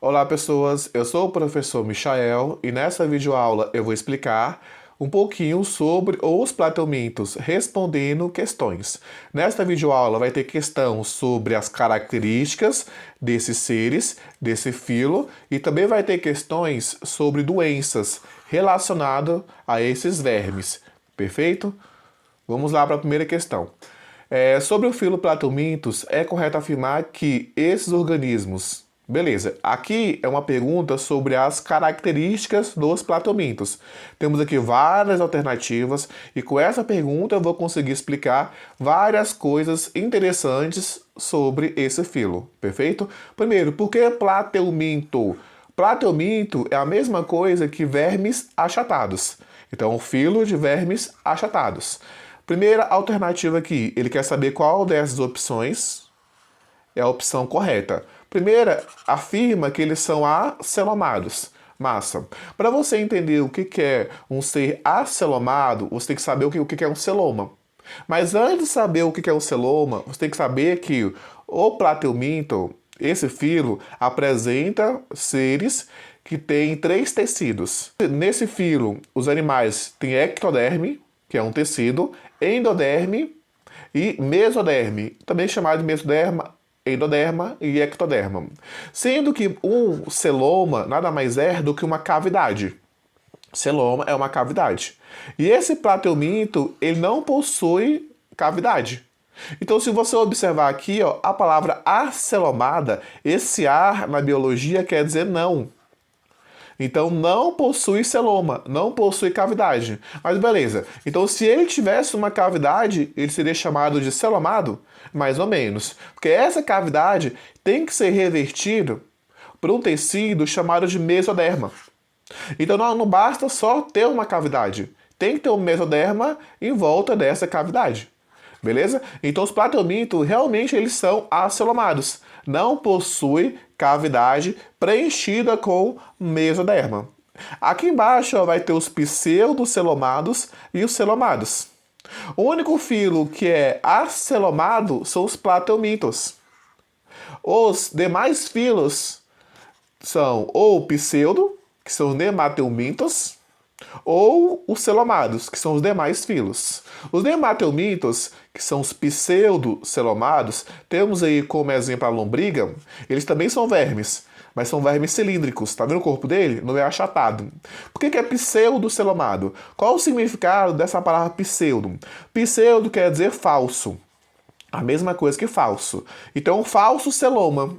Olá pessoas, eu sou o professor Michael e nessa videoaula eu vou explicar um pouquinho sobre os plateumintos respondendo questões. Nesta videoaula vai ter questão sobre as características desses seres, desse filo, e também vai ter questões sobre doenças relacionadas a esses vermes. Perfeito? Vamos lá para a primeira questão. Sobre o filo plateumintos, é correto afirmar que esses organismos... Beleza, aqui é uma pergunta sobre as características dos plateumintos. Temos aqui várias alternativas e com essa pergunta eu vou conseguir explicar várias coisas interessantes sobre esse filo, perfeito? Primeiro, por que plateuminto? Plateuminto é a mesma coisa que vermes achatados. Então, o filo de vermes achatados. Primeira alternativa aqui, ele quer saber qual dessas opções é a opção correta. Primeira, afirma que eles são acelomados. Massa. Para você entender o que é um ser acelomado, você tem que saber o que é um celoma. Mas antes de saber o que é um celoma, você tem que saber que o plateuminto, esse filo, apresenta seres que têm 3 tecidos. Nesse filo, os animais têm ectoderme, que é um tecido, endoderme e mesoderme, também chamado de mesoderma, endoderma e ectoderma. Sendo que um celoma nada mais é do que uma cavidade. Celoma é uma cavidade. E esse plateuminto, ele não possui cavidade. Então, se você observar aqui, ó, a palavra acelomada, esse ar na biologia quer dizer não. Então, não possui celoma, não possui cavidade. Mas beleza, então se ele tivesse uma cavidade, ele seria chamado de celomado? Mais ou menos. Porque essa cavidade tem que ser revertida por um tecido chamado de mesoderma. Então não basta só ter uma cavidade, tem que ter um mesoderma em volta dessa cavidade. Beleza? Então os plateumintos realmente eles são acelomados. Não possuem cavidade preenchida com mesoderma. Aqui embaixo ó, vai ter os pseudocelomados e os celomados. O único filo que é acelomado são os plateumintos. Os demais filos são ou pseudo, que são os nemateumintos, ou os celomados, que são os demais filos. Os nemateumintos, que são os pseudocelomados, temos aí como exemplo a lombriga, eles também são vermes, mas são vermes cilíndricos. Tá vendo o corpo dele? Não é achatado. Por que é pseudocelomado? Qual o significado dessa palavra pseudo? Pseudo quer dizer falso. A mesma coisa que falso. Então, um falso celoma.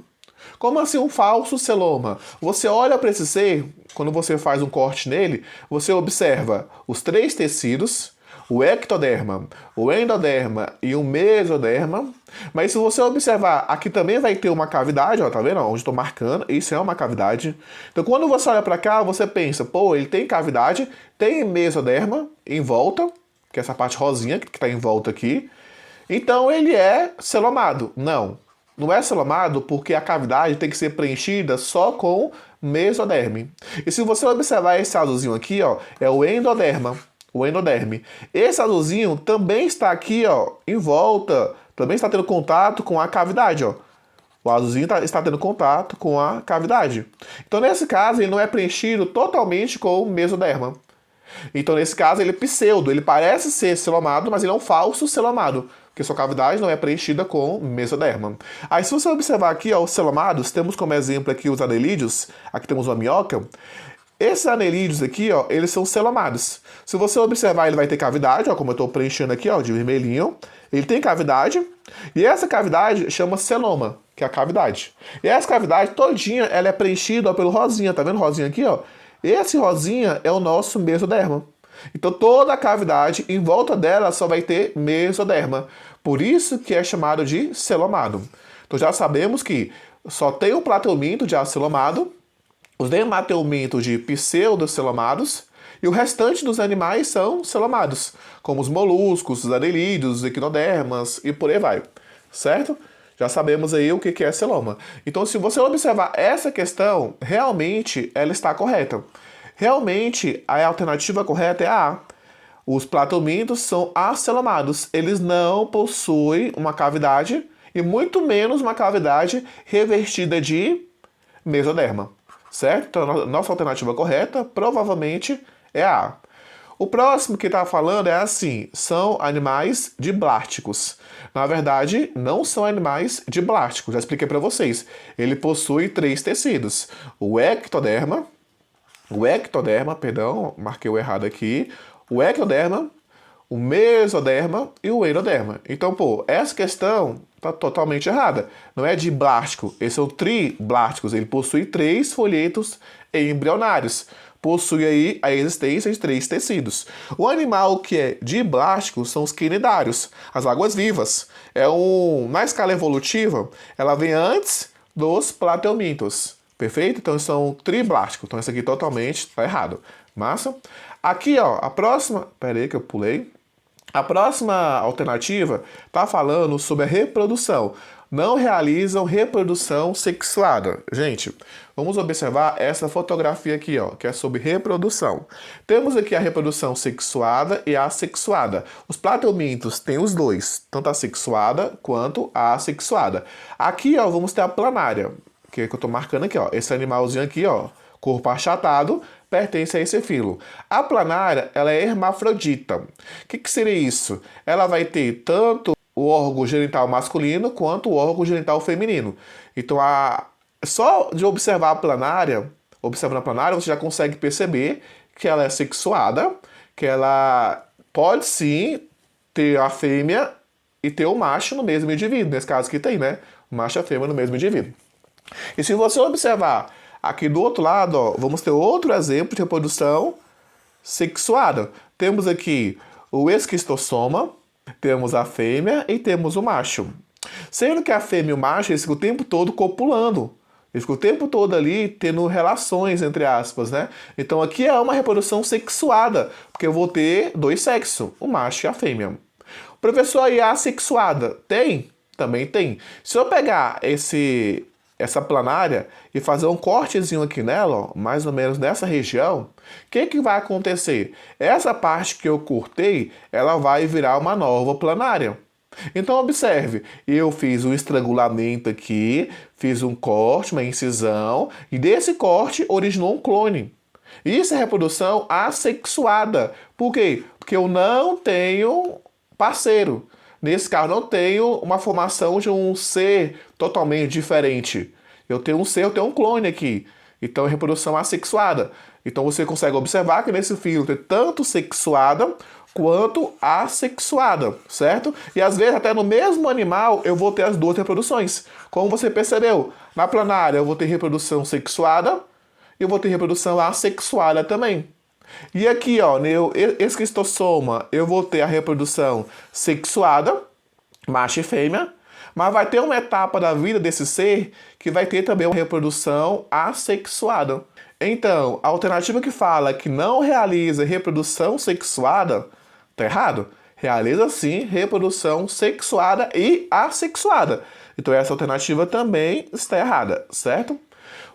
Como assim um falso celoma? Você olha para esse ser, quando você faz um corte nele, você observa os 3 tecidos, o ectoderma, o endoderma e o mesoderma. Mas se você observar, aqui também vai ter uma cavidade, ó, tá vendo? Onde estou marcando, isso é uma cavidade. Então quando você olha para cá, você pensa, pô, ele tem cavidade, tem mesoderma em volta, que é essa parte rosinha que está em volta aqui. Então ele é celomado. Não é celomado porque a cavidade tem que ser preenchida só com mesoderme. E se você observar esse azulzinho aqui, ó, é o endoderma, o endoderme. Esse azulzinho também está aqui, ó, em volta, também está tendo contato com a cavidade, ó. O azulzinho está tendo contato com a cavidade. Então, nesse caso, ele não é preenchido totalmente com o mesoderma. Então, nesse caso, ele é pseudo, ele parece ser celomado, mas ele é um falso celomado, porque sua cavidade não é preenchida com mesoderma. Aí, se você observar aqui, ó, os celomados, temos como exemplo aqui os anelídeos, aqui temos uma minhoca. Esses anelídeos aqui, ó, eles são celomados. Se você observar, ele vai ter cavidade, ó, como eu estou preenchendo aqui, ó, de vermelhinho. Ele tem cavidade, e essa cavidade chama celoma, que é a cavidade. E essa cavidade todinha, ela é preenchida ó, pelo rosinha, tá vendo o rosinha aqui, ó? Esse rosinha é o nosso mesoderma. Então toda a cavidade em volta dela só vai ter mesoderma. Por isso que é chamado de celomado. Então já sabemos que só tem o plateuminto de acelomado, os nemateumintos de pseudocelomados e o restante dos animais são celomados, como os moluscos, os anelídeos, os equinodermas e por aí vai. Certo? Já sabemos aí o que é celoma. Então, se você observar essa questão, realmente ela está correta. Realmente, a alternativa correta é a A. Os plateumintos são acelomados. Eles não possuem uma cavidade e muito menos uma cavidade revestida de mesoderma, certo? Então, nossa alternativa correta provavelmente é a A. O próximo que está falando é assim, são animais diblásticos. Na verdade, não são animais diblásticos, já expliquei para vocês. Ele possui 3 tecidos, o ectoderma, marquei o errado aqui, o ectoderma, o mesoderma e o endoderma. Então, pô, essa questão tá totalmente errada. Não é diblástico, esses são triblásticos. Ele possui 3 folhetos embrionários. Possui aí a existência de 3 tecidos. O animal que é diblástico são os quinidários, as águas-vivas. Na escala evolutiva, ela vem antes dos plateumintos. Perfeito? Então são triblásticos. Então isso aqui totalmente está errado. Massa? Aqui, ó, a próxima... Pera aí que eu pulei. A próxima alternativa está falando sobre a reprodução. Não realizam reprodução sexuada. Gente, vamos observar essa fotografia aqui, ó, que é sobre reprodução. Temos aqui a reprodução sexuada e assexuada. Os plateumintos têm os dois, tanto a sexuada quanto a assexuada. Aqui, ó, vamos ter a planária, que é que eu estou marcando aqui, ó. Esse animalzinho aqui, ó, corpo achatado, pertence a esse filo. A planária, ela é hermafrodita. O que seria isso? Ela vai ter tanto o órgão genital masculino quanto o órgão genital feminino. Então, só de observar a planária, observando a planária, você já consegue perceber que ela é sexuada, que ela pode sim ter a fêmea e ter o macho no mesmo indivíduo. Nesse caso aqui tem, né? O macho e a fêmea no mesmo indivíduo. E se você observar aqui do outro lado, ó, vamos ter outro exemplo de reprodução sexuada. Temos aqui o esquistossoma, temos a fêmea e temos o macho. Sendo que a fêmea e o macho, eles ficam o tempo todo copulando. Eles ficam o tempo todo ali tendo relações, entre aspas, né? Então aqui é uma reprodução sexuada, porque eu vou ter 2 sexos, o macho e a fêmea. Professor, aí a assexuada tem? Também tem. Se eu pegar essa planária e fazer um cortezinho aqui nela, ó, mais ou menos nessa região, o que vai acontecer? Essa parte que eu cortei, ela vai virar uma nova planária. Então observe, eu fiz um estrangulamento aqui, fiz um corte, uma incisão, e desse corte originou um clone. Isso é reprodução assexuada. Por quê? Porque eu não tenho parceiro. Nesse caso, não tenho uma formação de um ser totalmente diferente. Eu tenho um ser, eu tenho um clone aqui. Então, é reprodução assexuada. Então, você consegue observar que nesse filo tem tanto sexuada quanto assexuada, certo? E às vezes, até no mesmo animal, eu vou ter as 2 reproduções. Como você percebeu, na planária eu vou ter reprodução sexuada e eu vou ter reprodução assexuada também. E aqui, ó, no esquistossoma, eu vou ter a reprodução sexuada, macho e fêmea, mas vai ter uma etapa da vida desse ser que vai ter também uma reprodução assexuada. Então, a alternativa que fala que não realiza reprodução sexuada, tá errado? Realiza sim reprodução sexuada e assexuada. Então, essa alternativa também está errada, certo?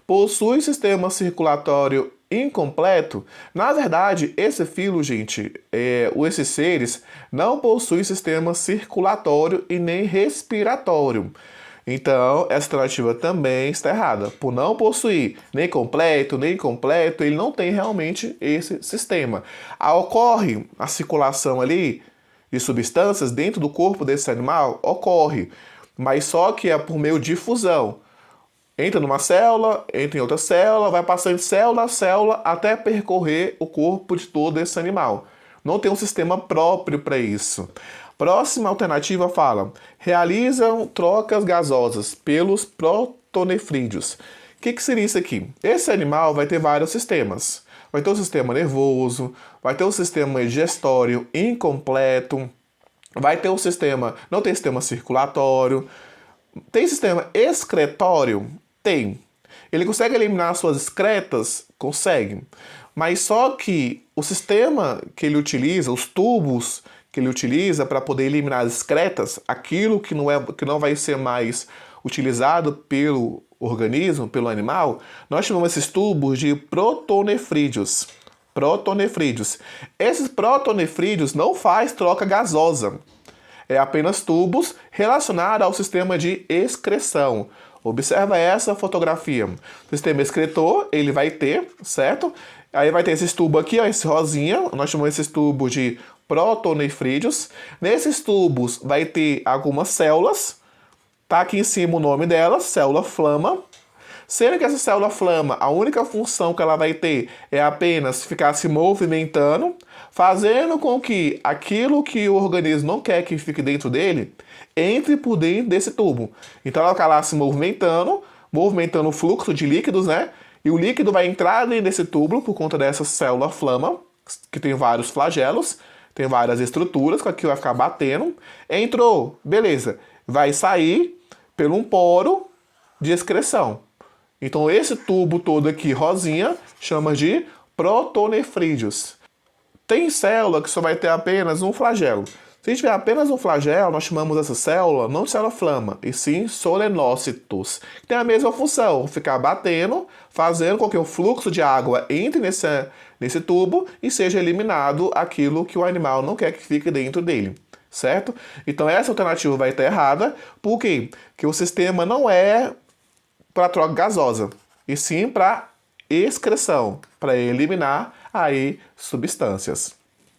Possui sistema circulatório incompleto. Na verdade, esse filo, gente, esses seres não possuem sistema circulatório e nem respiratório. Então, essa alternativa também está errada. Por não possuir nem completo, nem incompleto, ele não tem realmente esse sistema. Ocorre a circulação ali de substâncias dentro do corpo desse animal? Ocorre, mas só que é por meio de fusão. Entra numa célula, entra em outra célula, vai passando de célula a célula até percorrer o corpo de todo esse animal. Não tem um sistema próprio para isso. Próxima alternativa fala, realizam trocas gasosas pelos protonefrídeos. O que seria isso aqui? Esse animal vai ter vários sistemas. Vai ter o sistema nervoso, vai ter o sistema digestório incompleto, vai ter o sistema, não tem sistema circulatório, tem sistema excretório? Tem. Ele consegue eliminar suas excretas? Consegue. Mas só que o sistema que ele utiliza, os tubos que ele utiliza para poder eliminar as excretas, aquilo que não vai ser mais utilizado pelo organismo, pelo animal, nós chamamos esses tubos de protonefrídeos. Protonefrídeos. Esses protonefrídeos não faz troca gasosa. É apenas tubos relacionados ao sistema de excreção. Observa essa fotografia. O sistema excretor, ele vai ter, certo? Aí vai ter esse tubo aqui, ó, esse rosinha. Nós chamamos esses tubos de protonefrídeos. Nesses tubos vai ter algumas células. Tá aqui em cima o nome delas, célula flama. Sendo que essa célula flama, a única função que ela vai ter é apenas ficar se movimentando, fazendo com que aquilo que o organismo não quer que fique dentro dele, entre por dentro desse tubo. Então ela vai ficar lá se movimentando o fluxo de líquidos, né? E o líquido vai entrar dentro desse tubo por conta dessa célula flama, que tem vários flagelos, tem várias estruturas, que aqui vai ficar batendo. Entrou, beleza. Vai sair por um poro de excreção. Então esse tubo todo aqui, rosinha, chama de protonefrídeos. Tem célula que só vai ter apenas um flagelo. Se tiver apenas um flagelo, nós chamamos essa célula não de célula flama, e sim solenócitos. Tem a mesma função, ficar batendo, fazendo com que o fluxo de água entre nesse tubo e seja eliminado aquilo que o animal não quer que fique dentro dele. Certo? Então essa alternativa vai estar errada. Por quê? Porque o sistema não é para troca gasosa, e sim para excreção, para eliminar aí substâncias.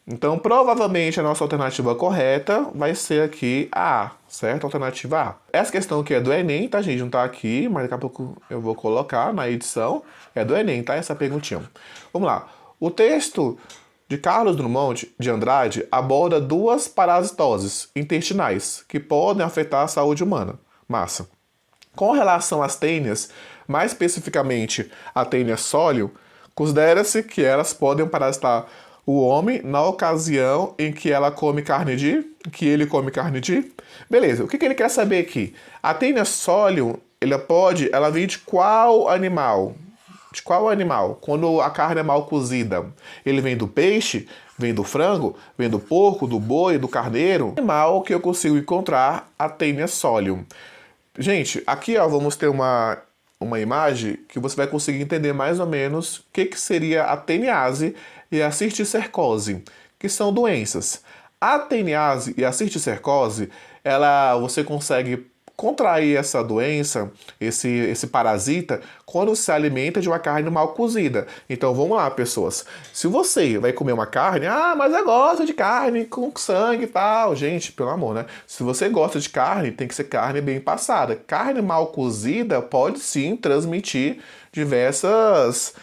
Então, provavelmente a nossa alternativa correta vai ser aqui a A, certo? Alternativa A. Essa questão aqui é do Enem, tá, gente? Não tá aqui, mas daqui a pouco eu vou colocar na edição. É do Enem, tá? Essa perguntinha. Vamos lá. O texto de Carlos Drummond de Andrade aborda duas parasitoses intestinais que podem afetar a saúde humana. Massa. Com relação às tênias, mais especificamente a tênia sólio, considera-se que elas podem parasitar o homem na ocasião em que ele come carne de... Beleza, o que ele quer saber aqui? A tênia sólio, ela vem de qual animal? De qual animal? Quando a carne é mal cozida, ele vem do peixe, vem do frango, vem do porco, do boi, do carneiro? Animal que eu consigo encontrar a tênia sólio. Gente, aqui ó, vamos ter uma imagem que você vai conseguir entender mais ou menos o que seria a teniase e a cisticercose, que são doenças. A teniase e a cisticercose, você consegue contrair essa doença, esse parasita, quando se alimenta de uma carne mal cozida. Então vamos lá, pessoas. Se você vai comer uma carne, mas eu gosto de carne com sangue e tal. Gente, pelo amor, né? Se você gosta de carne, tem que ser carne bem passada. Carne mal cozida pode sim transmitir diversos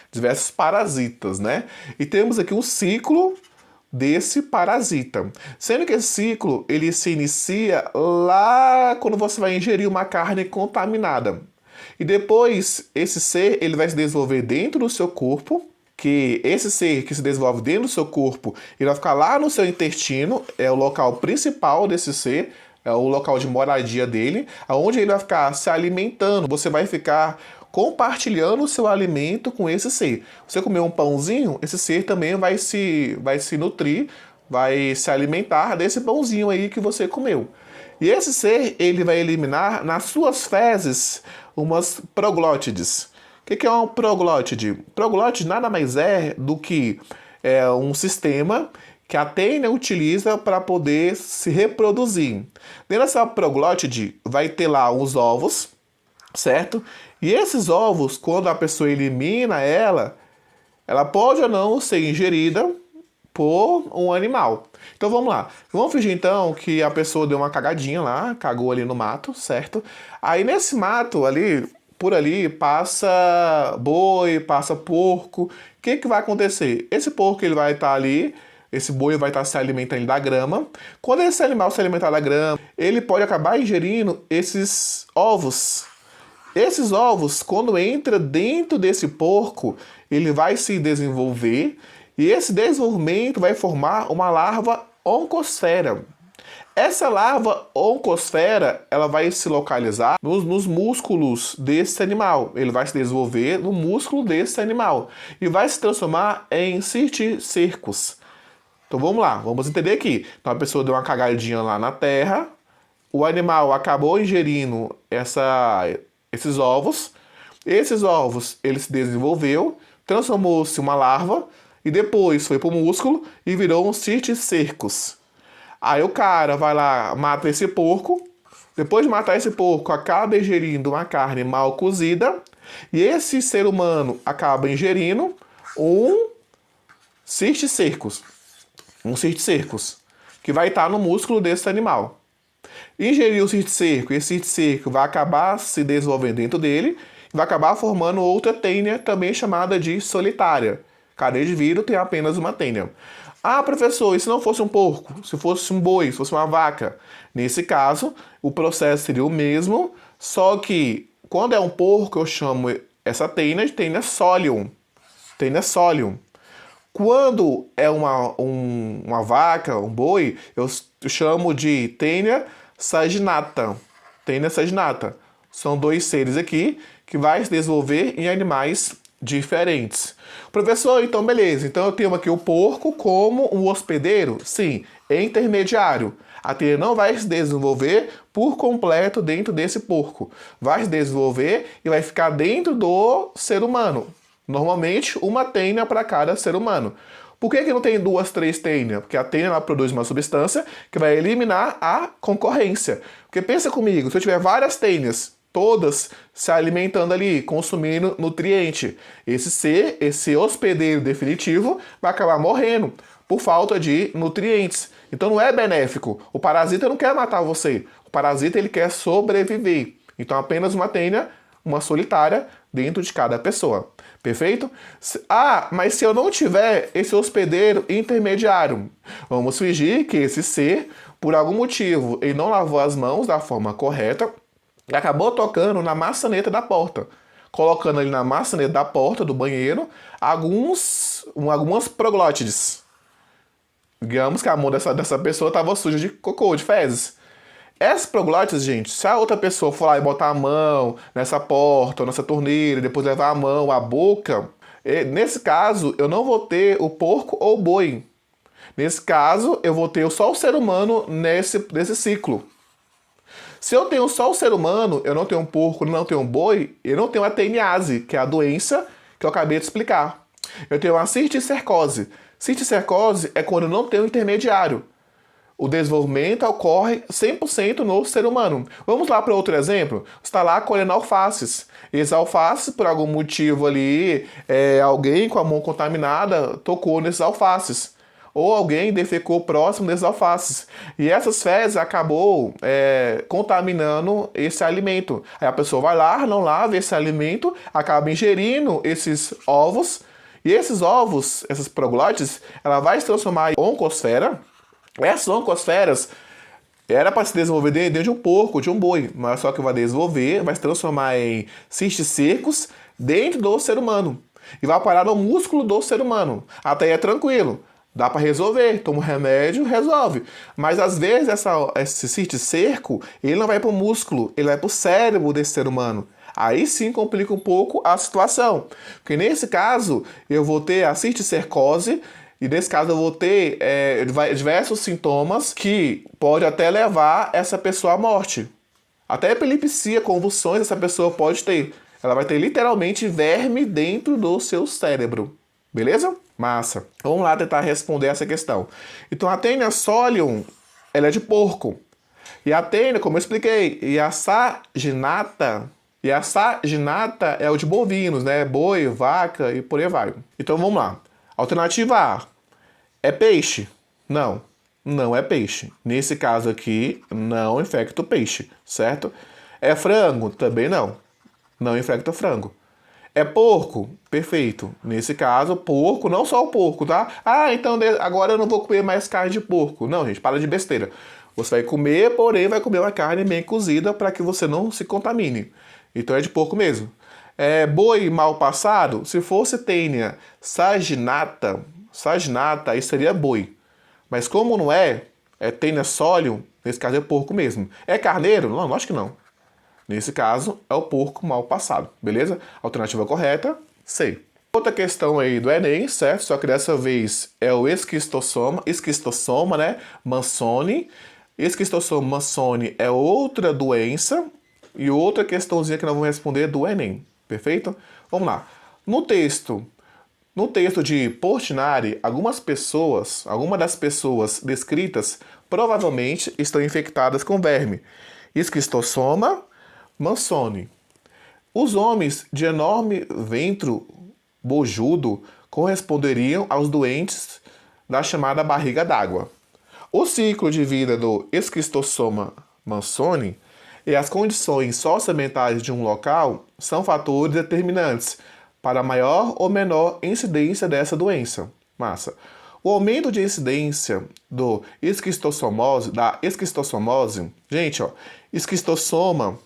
parasitas, né? E temos aqui um ciclo desse parasita. Sendo que esse ciclo, ele se inicia lá quando você vai ingerir uma carne contaminada. E depois, esse ser, ele vai se desenvolver dentro do seu corpo, que esse ser que se desenvolve dentro do seu corpo, ele vai ficar lá no seu intestino, é o local principal desse ser, é o local de moradia dele, onde ele vai ficar se alimentando. Você vai ficar compartilhando o seu alimento com esse ser. Você comer um pãozinho, esse ser também vai se nutrir, vai se alimentar desse pãozinho aí que você comeu. E esse ser, ele vai eliminar nas suas fezes umas proglótides. O que é um proglótide? Proglótide nada mais é do que um sistema que a tênia utiliza para poder se reproduzir. Dentro dessa proglótide vai ter lá os ovos, certo? E esses ovos, quando a pessoa elimina ela pode ou não ser ingerida por um animal. Então vamos lá. Vamos fingir então que a pessoa deu uma cagadinha lá, cagou ali no mato, certo? Aí nesse mato ali, por ali, passa boi, passa porco. O que vai acontecer? Esse porco ele vai estar ali, esse boi vai estar se alimentando da grama. Quando esse animal se alimentar da grama, ele pode acabar ingerindo esses ovos. Esses ovos, quando entra dentro desse porco, ele vai se desenvolver e esse desenvolvimento vai formar uma larva oncosfera. Essa larva oncosfera, ela vai se localizar nos músculos desse animal. Ele vai se desenvolver no músculo desse animal e vai se transformar em cisticercos. Então vamos lá, vamos entender aqui. Então a pessoa deu uma cagadinha lá na terra, o animal acabou ingerindo esses ovos. Esses ovos, ele se desenvolveu, transformou-se em uma larva e depois foi para o músculo e virou um cisticercos. Aí o cara vai lá, mata esse porco, Depois de matar esse porco, acaba ingerindo uma carne mal cozida. E esse ser humano acaba ingerindo um cisticercos. Um cisticercos, que vai estar no músculo desse animal. Ingeriu o cisticerco, e esse cisticerco vai acabar se desenvolvendo dentro dele e vai acabar formando outra tênia, também chamada de solitária. Cada indivíduo tem apenas uma tênia. Ah, professor, e se não fosse um porco? Se fosse um boi, se fosse uma vaca? Nesse caso, o processo seria o mesmo, só que quando é um porco, eu chamo essa tênia de tênia solium. Tênia solium. Quando é uma vaca, um boi, eu chamo de tênia saginata. Tênia saginata. São dois seres aqui que vai se desenvolver em animais diferentes. Professor, então beleza. Então eu tenho aqui o porco como um hospedeiro? Sim, é intermediário. A tênia não vai se desenvolver por completo dentro desse porco. Vai se desenvolver e vai ficar dentro do ser humano. Normalmente, uma tênia para cada ser humano. Por que não tem duas, três tênias? Porque a tênia ela produz uma substância que vai eliminar a concorrência. Porque pensa comigo, se eu tiver várias tênias, todas se alimentando ali, consumindo nutriente, esse hospedeiro definitivo vai acabar morrendo por falta de nutrientes. Então não é benéfico. O parasita não quer matar você. O parasita ele quer sobreviver. Então apenas uma tênia, uma solitária, dentro de cada pessoa. Perfeito? Ah, mas se eu não tiver esse hospedeiro intermediário, vamos fingir que esse ser, por algum motivo, ele não lavou as mãos da forma correta e acabou tocando na maçaneta da porta. Colocando ali na maçaneta da porta do banheiro algumas proglótides. Digamos que a mão dessa pessoa estava suja de cocô, de fezes. Essas proglótides, gente, se a outra pessoa for lá e botar a mão nessa porta ou nessa torneira, depois levar a mão, a boca, nesse caso, eu não vou ter o porco ou o boi. Nesse caso, eu vou ter só o ser humano nesse ciclo. Se eu tenho só o ser humano, eu não tenho um porco, não tenho um boi, eu não tenho a teniase, que é a doença que eu acabei de explicar. Eu tenho a cisticercose. Cisticercose é quando eu não tenho intermediário. O desenvolvimento ocorre 100% no ser humano. Vamos lá para outro exemplo. Você está lá colhendo alfaces. Esse alface, por algum motivo ali, alguém com a mão contaminada tocou nesses alfaces. Ou alguém defecou próximo desses alfaces. E essas fezes acabou contaminando esse alimento. Aí a pessoa vai lá, não lava esse alimento, acaba ingerindo esses ovos. E esses ovos, essas proglótides, ela vai se transformar em oncosfera. Essas oncosferas era para se desenvolver dentro de um porco, de um boi, mas só que vai desenvolver, vai se transformar em cisticercos dentro do ser humano. E vai parar no músculo do ser humano. Até aí é tranquilo. Dá para resolver, toma um remédio, resolve. Mas às vezes esse cisticerco, ele não vai para o músculo, ele vai para o cérebro desse ser humano. Aí sim complica um pouco a situação. Porque nesse caso, eu vou ter a cisticercose, e nesse caso eu vou ter diversos sintomas que pode até levar essa pessoa à morte. Até epilepsia, convulsões essa pessoa pode ter. Ela vai ter literalmente verme dentro do seu cérebro. Beleza? Massa. Vamos lá tentar responder essa questão. Então a tênia solium, ela é de porco. E a tênia, como eu expliquei, e a saginata é o de bovinos, né? Boi, vaca e por aí vai. Então vamos lá. Alternativa A. É peixe? Não, não é peixe. Nesse caso aqui, não infecta o peixe, certo? É frango? Também não. Não infecta o frango. É porco? Perfeito. Nesse caso, porco, não só o porco, tá? Ah, então agora eu não vou comer mais carne de porco. Não, gente, para de besteira. Você vai comer, porém vai comer uma carne bem cozida para que você não se contamine. Então é de porco mesmo. É boi mal passado? Se fosse tênia saginata, aí seria boi. Mas como não é tênia solium, nesse caso é porco mesmo. É carneiro? Não, acho que não. Nesse caso, é o porco mal passado, beleza? Alternativa correta, C. Outra questão aí do Enem, certo? Só que dessa vez é o esquistossoma, né? Mansoni. Esquistossoma Mansoni é outra doença. E outra questãozinha que nós vamos responder do Enem, perfeito? Vamos lá. No texto de Portinari, algumas das pessoas descritas provavelmente estão infectadas com verme. Esquistossoma mansoni. Os homens de enorme ventro bojudo corresponderiam aos doentes da chamada barriga d'água. O ciclo de vida do Esquistossoma mansoni e as condições socioambientais de um local são fatores determinantes para a maior ou menor incidência dessa doença. Massa. O aumento de incidência da esquistossomose, gente, ó, esquistossoma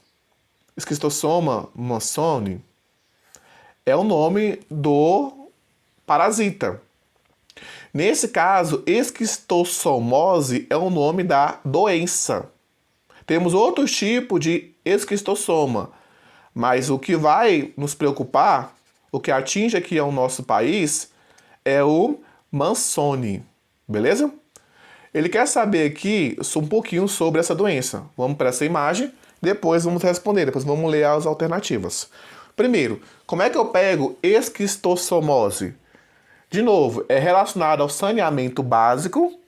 mansoni é o nome do parasita. Nesse caso, esquistossomose é o nome da doença. Temos outros tipos de esquistossoma, mas o que vai nos preocupar, o que atinge aqui ao nosso país, é o mansoni, beleza? Ele quer saber aqui um pouquinho sobre essa doença. Vamos para essa imagem, depois vamos responder, depois vamos ler as alternativas. Primeiro, como é que eu pego esquistossomose? De novo, é relacionado ao saneamento básico,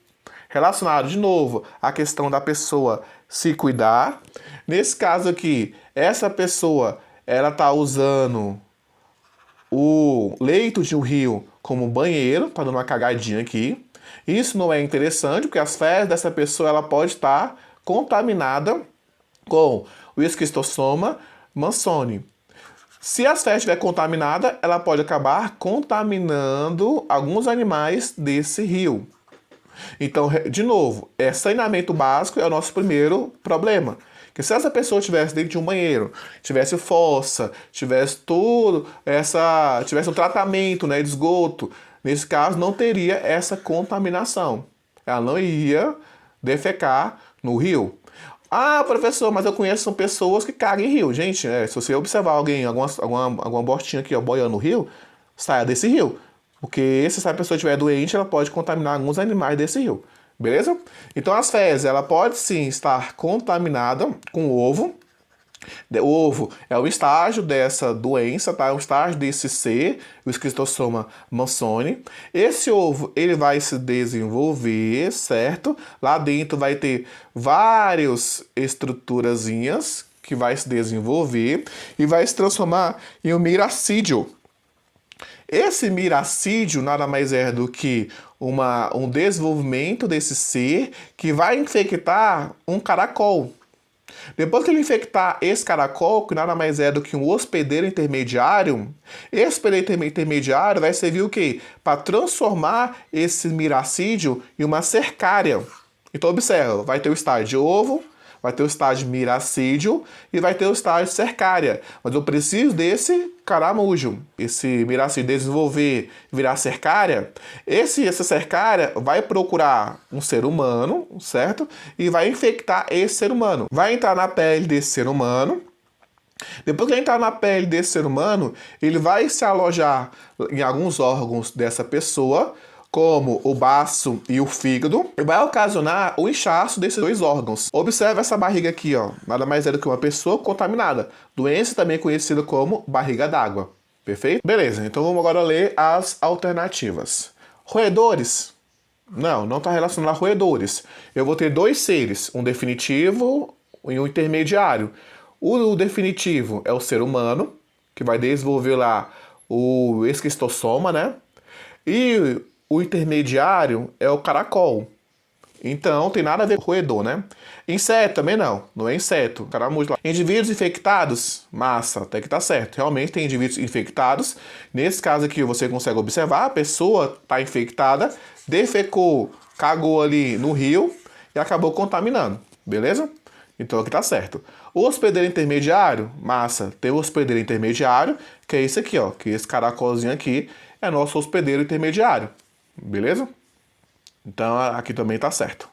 relacionado de novo à questão da pessoa se cuidar. Nesse caso aqui, essa pessoa ela está usando o leito de um rio como banheiro, tá dando uma cagadinha aqui. Isso não é interessante, porque as fezes dessa pessoa ela pode estar contaminada com o esquistossoma mansoni. Se as fezes estiver contaminada, ela pode acabar contaminando alguns animais desse rio. Então, de novo, saneamento básico é o nosso primeiro problema. Que se essa pessoa estivesse dentro de um banheiro, tivesse fossa, tivesse tivesse um tratamento, né, de esgoto, nesse caso não teria essa contaminação. Ela não iria defecar no rio. Ah, professor, mas eu conheço pessoas que cagam em rio. Gente, se você observar alguém, alguma bostinha aqui ó, boiando no rio, saia desse rio. Porque se essa pessoa estiver doente, ela pode contaminar alguns animais desse rio. Beleza? Então as fezes, ela pode sim estar contaminada com o ovo. O ovo é o estágio dessa doença, tá? É um estágio desse ser, o esquistossoma mansoni. Esse ovo, ele vai se desenvolver, certo? Lá dentro vai ter várias estruturazinhas que vai se desenvolver e vai se transformar em um miracídio. Esse miracídio nada mais é do que um desenvolvimento desse ser que vai infectar um caracol. Depois que ele infectar esse caracol, que nada mais é do que um hospedeiro intermediário, esse hospedeiro intermediário vai servir o quê? Para transformar esse miracídio em uma cercária. Então observa, vai ter o estágio de ovo, vai ter o estágio de miracídio e vai ter o estágio de cercária. Mas eu preciso desse caramujo, esse miracídio desenvolver, virar cercária. Essa cercária vai procurar um ser humano, certo? E vai infectar esse ser humano. Vai entrar na pele desse ser humano. Depois que ele entrar na pele desse ser humano, ele vai se alojar em alguns órgãos dessa pessoa, como o baço e o fígado, e vai ocasionar o inchaço desses dois órgãos. Observe essa barriga aqui, ó. Nada mais é do que uma pessoa contaminada. Doença também conhecida como barriga d'água. Perfeito? Beleza, então vamos agora ler as alternativas. Roedores. Não está relacionado a roedores. Eu vou ter dois seres, um definitivo e um intermediário. O definitivo é o ser humano, que vai desenvolver lá o esquistossoma, né? E o intermediário é o caracol. Então, tem nada a ver com roedor, né? Inseto também não é inseto. Caramujo lá. Indivíduos infectados, massa, até que tá certo. Realmente tem indivíduos infectados. Nesse caso aqui, você consegue observar, a pessoa tá infectada, defecou, cagou ali no rio e acabou contaminando, beleza? Então aqui tá certo. O hospedeiro intermediário, massa, tem o hospedeiro intermediário, que é esse aqui, ó, que esse caracolzinho aqui é nosso hospedeiro intermediário. Beleza? Então aqui também tá certo.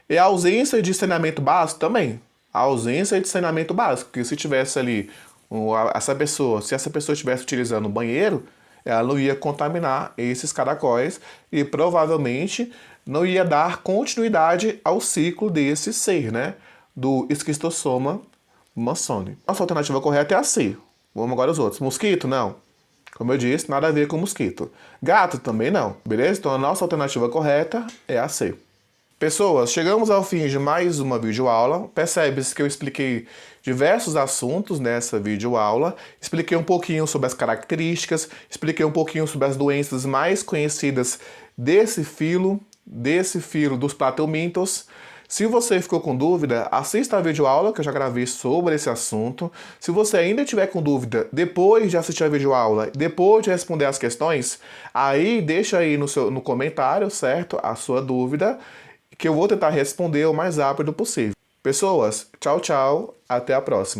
E a ausência de saneamento básico também. A ausência de saneamento básico. Porque se tivesse ali se essa pessoa estivesse utilizando o banheiro, ela não ia contaminar esses caracóis e provavelmente não ia dar continuidade ao ciclo desse ser, né? Do esquistossoma mansoni. Nossa alternativa correta é a C. Vamos agora aos outros. Mosquito? Não. Como eu disse, nada a ver com mosquito. Gato também não, beleza? Então a nossa alternativa correta é a C. Pessoas, chegamos ao fim de mais uma videoaula. Percebe-se que eu expliquei diversos assuntos nessa videoaula. Expliquei um pouquinho sobre as características, expliquei um pouquinho sobre as doenças mais conhecidas desse filo dos plateumintos. Se você ficou com dúvida, assista a videoaula que eu já gravei sobre esse assunto. Se você ainda tiver com dúvida depois de assistir a videoaula, depois de responder as questões, aí deixa aí no comentário, certo? A sua dúvida, que eu vou tentar responder o mais rápido possível. Pessoas, tchau, tchau, até a próxima.